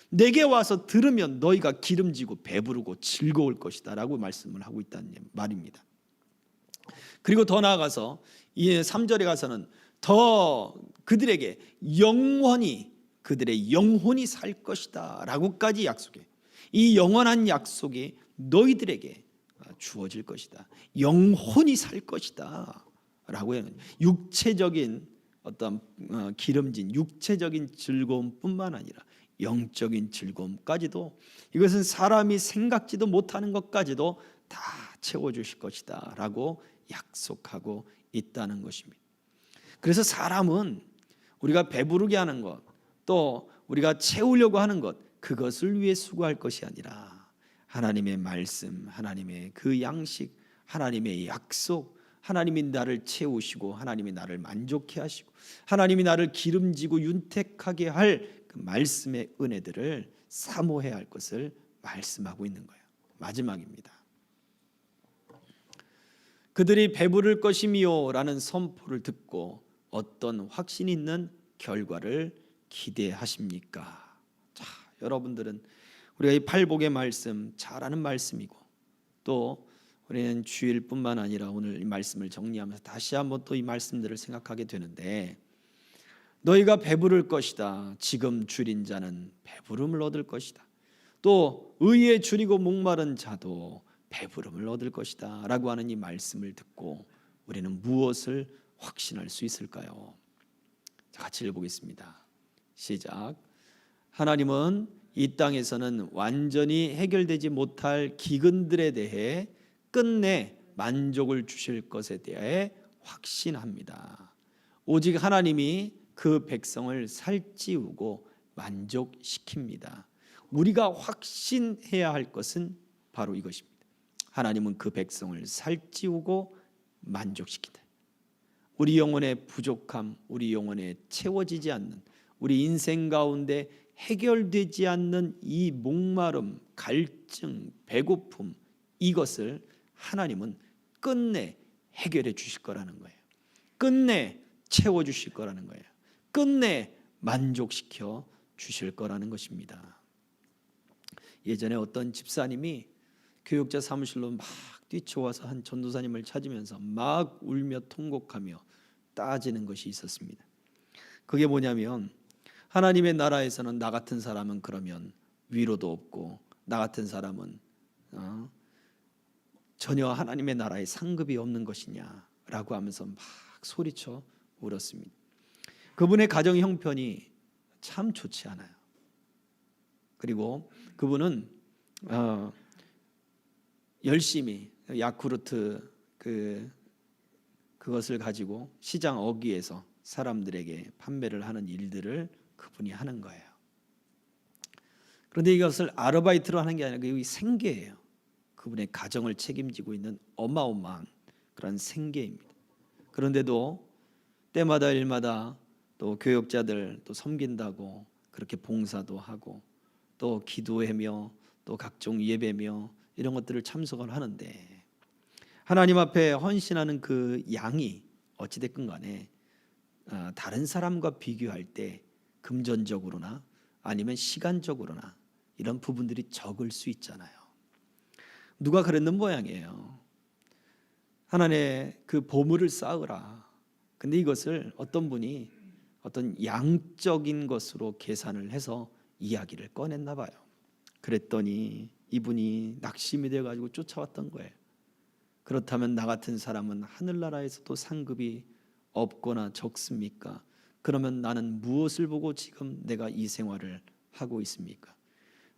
내게 와서 들으면 너희가 기름지고 배부르고 즐거울 것이다 라고 말씀을 하고 있다는 말입니다. 그리고 더 나아가서 이 3절에 가서는 더 그들에게 그들의 영혼이 살 것이다 라고까지 약속해. 이 영원한 약속이 너희들에게 주어질 것이다. 영혼이 살 것이다 라고 해요. 육체적인 어떤 기름진 육체적인 즐거움뿐만 아니라 영적인 즐거움까지도, 이것은 사람이 생각지도 못하는 것까지도 다 채워주실 것이다 라고 약속하고 있다는 것입니다. 그래서 사람은 우리가 배부르게 하는 것, 또 우리가 채우려고 하는 것, 그것을 위해 수고할 것이 아니라 하나님의 말씀, 하나님의 그 양식, 하나님의 약속, 하나님이 나를 채우시고 하나님이 나를 만족해 하시고 하나님이 나를 기름지고 윤택하게 할 그 말씀의 은혜들을 사모해야 할 것을 말씀하고 있는 거예요. 마지막입니다. 그들이 배부를 것이미요 라는 선포를 듣고 어떤 확신 있는 결과를 기대하십니까? 자, 여러분들은 우리가 이 팔복의 말씀 잘 아는 말씀이고, 또 우리는 주일뿐만 아니라 오늘 이 말씀을 정리하면서 다시 한번 또 이 말씀들을 생각하게 되는데, 너희가 배부를 것이다. 지금 줄인 자는 배부름을 얻을 것이다. 또 의에 줄이고 목마른 자도 배부름을 얻을 것이다 라고 하는 이 말씀을 듣고 우리는 무엇을 확신할 수 있을까요? 자, 같이 읽어보겠습니다. 시작. 하나님은 이 땅에서는 완전히 해결되지 못할 기근들에 대해 끝내 만족을 주실 것에 대해 확신합니다. 오직 하나님이 그 백성을 살찌우고 만족시킵니다. 우리가 확신해야 할 것은 바로 이것입니다. 하나님은 그 백성을 살찌우고 만족시키다. 우리 영혼의 부족함, 우리 영혼에 채워지지 않는, 우리 인생 가운데 해결되지 않는 이 목마름, 갈증, 배고픔, 이것을 하나님은 끝내 해결해 주실 거라는 거예요. 끝내 채워 주실 거라는 거예요. 끝내 만족시켜 주실 거라는 것입니다. 예전에 어떤 집사님이 교육자 사무실로 막 뛰쳐와서 한 전도사님을 찾으면서 막 울며 통곡하며 따지는 것이 있었습니다. 그게 뭐냐면, 하나님의 나라에서는 나 같은 사람은 그러면 위로도 없고, 나 같은 사람은 전혀 하나님의 나라에 상급이 없는 것이냐라고 하면서 막 소리쳐 울었습니다. 그분의 가정 형편이 참 좋지 않아요. 그리고 그분은 열심히 야쿠르트 그것을 가지고 시장 어귀에서 사람들에게 판매를 하는 일들을 그분이 하는 거예요. 그런데 이것을 아르바이트로 하는 게 아니라 그게 생계예요. 그분의 가정을 책임지고 있는 어마어마한 그런 생계입니다. 그런데도 때마다 일마다 또 교역자들 또 섬긴다고 그렇게 봉사도 하고 또 기도하며 또 각종 예배며 이런 것들을 참석을 하는데, 하나님 앞에 헌신하는 그 양이 어찌됐건 간에 다른 사람과 비교할 때 금전적으로나 아니면 시간적으로나 이런 부분들이 적을 수 있잖아요. 누가 그랬는 모양이에요. 하나님의 그 보물을 쌓으라. 근데 이것을 어떤 분이 어떤 양적인 것으로 계산을 해서 이야기를 꺼냈나 봐요. 그랬더니 이분이 낙심이 돼가지고 쫓아왔던 거예요. 그렇다면 나 같은 사람은 하늘나라에서도 상급이 없거나 적습니까? 그러면 나는 무엇을 보고 지금 내가 이 생활을 하고 있습니까?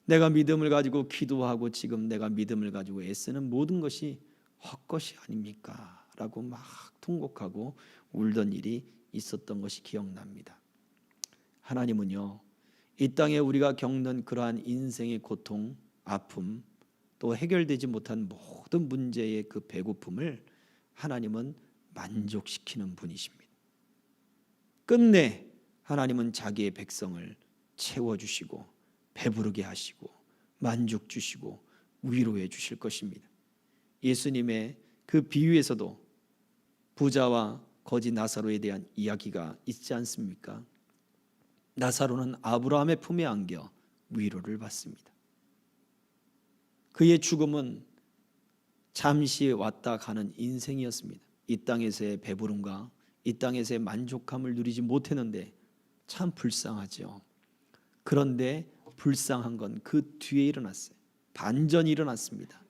내가 믿음을 가지고 기도하고 지금 내가 믿음을 가지고 애쓰는 모든 것이 헛것이 아닙니까? 라고 막 통곡하고 울던 일이 있었던 것이 기억납니다. 하나님은요, 이 땅에 우리가 겪는 그러한 인생의 고통, 아픔, 또 해결되지 못한 모든 문제의 그 배고픔을 하나님은 만족시키는 분이십니다. 끝내 하나님은 자기의 백성을 채워주시고 배부르게 하시고 만족 주시고 위로해 주실 것입니다. 예수님의 그 비유에서도 부자와 거지 나사로에 대한 이야기가 있지 않습니까? 나사로는 아브라함의 품에 안겨 위로를 받습니다. 그의 죽음은 잠시 왔다 가는 인생이었습니다. 이 땅에서의 배부름과 이 땅에서의 만족함을 누리지 못했는데 참 불쌍하죠. 그런데 불쌍한 건 그 뒤에 일어났어요. 반전이 일어났습니다.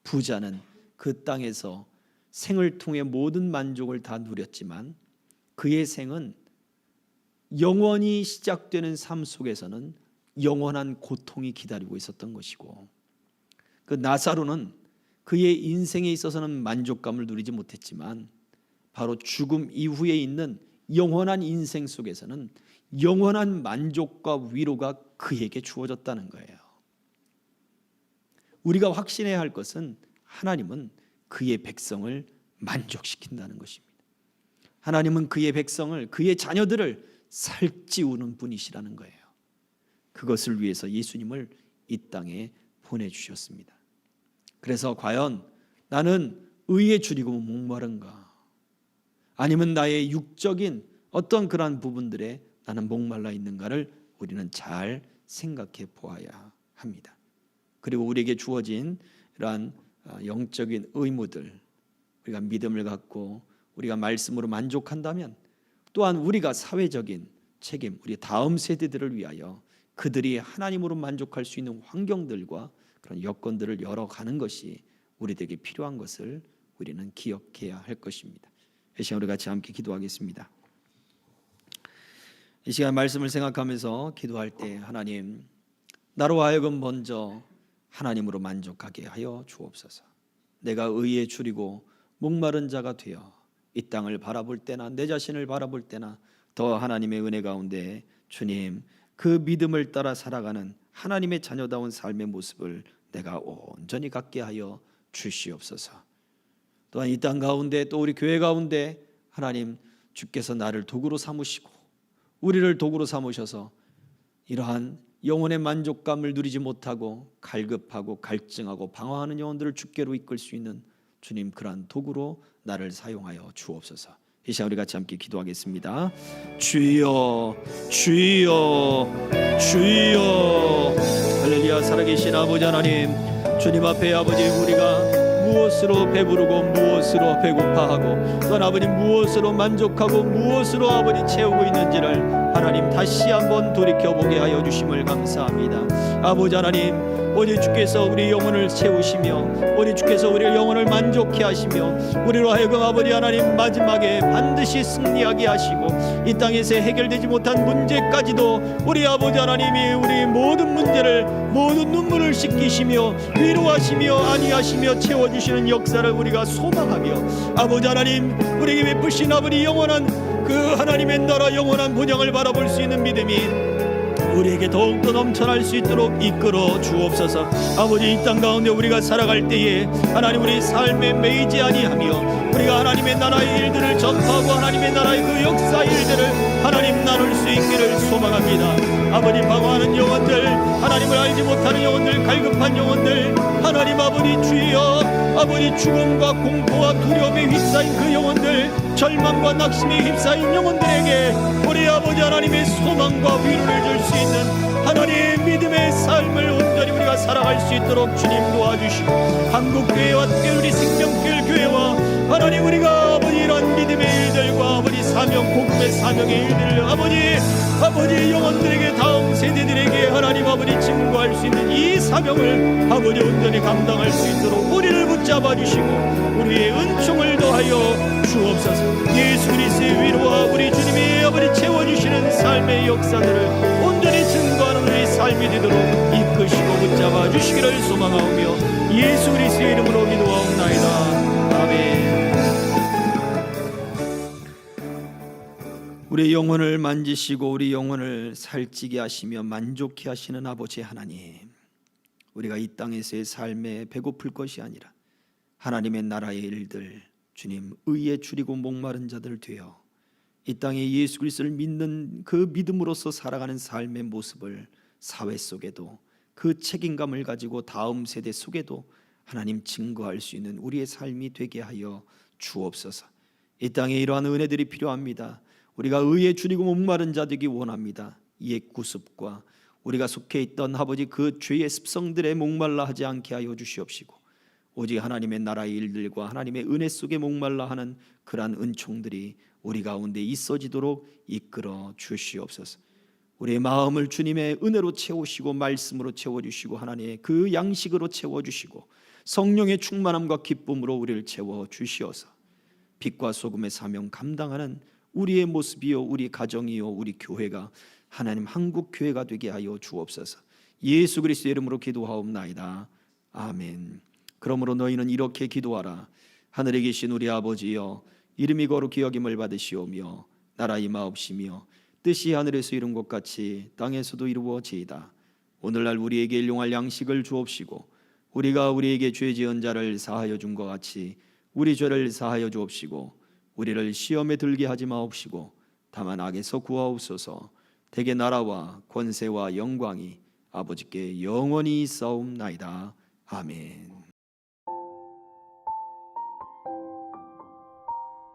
부자는 그 땅에서 생을 통해 모든 만족을 다 누렸지만 그의 생은 영원히 시작되는 삶 속에서는 영원한 고통이 기다리고 있었던 것이고, 그 나사로는 그의 인생에 있어서는 만족감을 누리지 못했지만 바로 죽음 이후에 있는 영원한 인생 속에서는 영원한 만족과 위로가 그에게 주어졌다는 거예요. 우리가 확신해야 할 것은 하나님은 그의 백성을 만족시킨다는 것입니다. 하나님은 그의 백성을, 그의 자녀들을 살찌우는 분이시라는 거예요. 그것을 위해서 예수님을 이 땅에 보내주셨습니다. 그래서 과연 나는 의에 줄이고 목마른가? 아니면 나의 육적인 어떤 그러한 부분들에 나는 목말라 있는가를 우리는 잘 생각해 보아야 합니다. 그리고 우리에게 주어진 이러한 영적인 의무들, 우리가 믿음을 갖고 우리가 말씀으로 만족한다면 또한 우리가 사회적인 책임, 우리 다음 세대들을 위하여 그들이 하나님으로 만족할 수 있는 환경들과 그런 여건들을 열어가는 것이 우리에게 필요한 것을 우리는 기억해야 할 것입니다. 이 시간 우리 같이 함께 기도하겠습니다. 이 시간 말씀을 생각하면서 기도할 때 하나님, 나로 하여금 먼저 하나님으로 만족하게 하여 주옵소서. 내가 의에 줄이고 목마른 자가 되어 이 땅을 바라볼 때나 내 자신을 바라볼 때나 더 하나님의 은혜 가운데 주님 그 믿음을 따라 살아가는 하나님의 자녀다운 삶의 모습을 내가 온전히 갖게 하여 주시옵소서. 또한 이 땅 가운데 또 우리 교회 가운데 하나님 주께서 나를 도구로 삼으시고 우리를 도구로 삼으셔서 이러한 영혼의 만족감을 누리지 못하고 갈급하고 갈증하고 방황하는 영혼들을 주께로 이끌 수 있는 주님 그러한 도구로 나를 사용하여 주옵소서. 이 시간 우리 같이 함께 기도하겠습니다. 주여 주여 주여. 할렐루야. 살아계신 아버지 하나님, 주님 앞에 아버지 우리가 무엇으로 배부르고 무엇으로 배고파하고 또한 아버님 무엇으로 만족하고 무엇으로 아버지 채우고 있는지를 하나님 다시 한번 돌이켜보게 하여 주심을 감사합니다. 아버지 하나님, 오직 주께서 우리 영혼을 채우시며 오직 주께서 우리의 영혼을 만족해 하시며 우리로 하여금 아버지 하나님 마지막에 반드시 승리하게 하시고 이 땅에서 해결되지 못한 문제까지도 우리 아버지 하나님이 우리 모든 문제를 모든 눈물을 씻기시며 위로하시며 안위하시며 채워주시는 역사를 우리가 소망하며 아버지 하나님 우리에게 베푸신 아버지 영원한 그 하나님의 나라 영원한 본향을 바라볼 수 있는 믿음이 우리에게 더욱더 넘쳐날 수 있도록 이끌어 주옵소서. 아버지 이 땅 가운데 우리가 살아갈 때에 하나님 우리 삶에 매이지 아니하며 우리가 하나님의 나라의 일들을 전파하고 하나님의 나라의 그 역사 일들을 하나님 나눌 수 있기를 소망합니다. 아버지 방황하는 영혼들, 하나님을 알지 못하는 영혼들, 갈급한 영혼들 하나님 아버지 주여 아버지 죽음과 공포와 두려움에 휩싸인 그 영혼들, 절망과 낙심에 휩싸인 영혼들에게 우리 아버지 하나님의 소망과 위로를 줄 수 있는 하나님의 믿음의 삶을 온전히 우리가 우리가 살아갈 수 있도록 주님 도와주시고, 한국교회와 특별히 생명교회와 하나님 우리가 아버지 이런 믿음의 일들과 아버지 사명, 복음의 사명의 일들을 아버지 영혼들에게, 다음 세대들에게 하나님 아버지 증거할 수 있는 이 사명을 아버지 온전히 감당할 수 있도록 우리를 붙잡아 주시고 우리의 은총을 더하여 주옵소서. 예수 그리스도의 위로와 우리 주님이 아버지 채워주시는 삶의 역사들을 온전히 증거하는 우리 삶이 되도록 이끄시고 붙잡아 주시기를 소망하오며 예수 그리스도의 이름으로 기도하옵나이다. 아멘. 우리 영혼을 만지시고 우리 영혼을 살찌게 하시며 만족해 하시는 아버지 하나님, 우리가 이 땅에서의 삶에 배고플 것이 아니라 하나님의 나라의 일들, 주님 의에 줄이고 목마른 자들 되어 이 땅에 예수 그리스도를 믿는 그 믿음으로서 살아가는 삶의 모습을 사회 속에도 그 책임감을 가지고 다음 세대 속에도 하나님 증거할 수 있는 우리의 삶이 되게 하여 주옵소서. 이 땅에 이러한 은혜들이 필요합니다. 우리가 의에 줄이고 목마른 자 되기 원합니다. 옛 구습과 우리가 속해 있던 아버지 그 죄의 습성들에 목말라 하지 않게 하여 주시옵시고 오직 하나님의 나라의 일들과 하나님의 은혜 속에 목말라 하는 그러한 은총들이 우리 가운데 있어지도록 이끌어 주시옵소서. 우리의 마음을 주님의 은혜로 채우시고 말씀으로 채워주시고 하나님의 그 양식으로 채워주시고 성령의 충만함과 기쁨으로 우리를 채워주시어서 빛과 소금의 사명 감당하는 우리의 모습이요 우리 가정이요 우리 교회가 하나님 한국 교회가 되게 하여 주옵소서. 예수 그리스도의 이름으로 기도하옵나이다. 아멘. 그러므로 너희는 이렇게 기도하라. 하늘에 계신 우리 아버지여, 이름이 거룩히 여김을 받으시오며 나라 임하옵시며 뜻이 하늘에서 이룬 것 같이 땅에서도 이루어지이다. 오늘날 우리에게 일용할 양식을 주옵시고 우리가 우리에게 죄 지은 자를 사하여 준 것 같이 우리 죄를 사하여 주옵시고 우리를 시험에 들게 하지 마옵시고 다만 악에서 구하옵소서. 대개 나라와 권세와 영광이 아버지께 영원히 있사옵나이다. 아멘.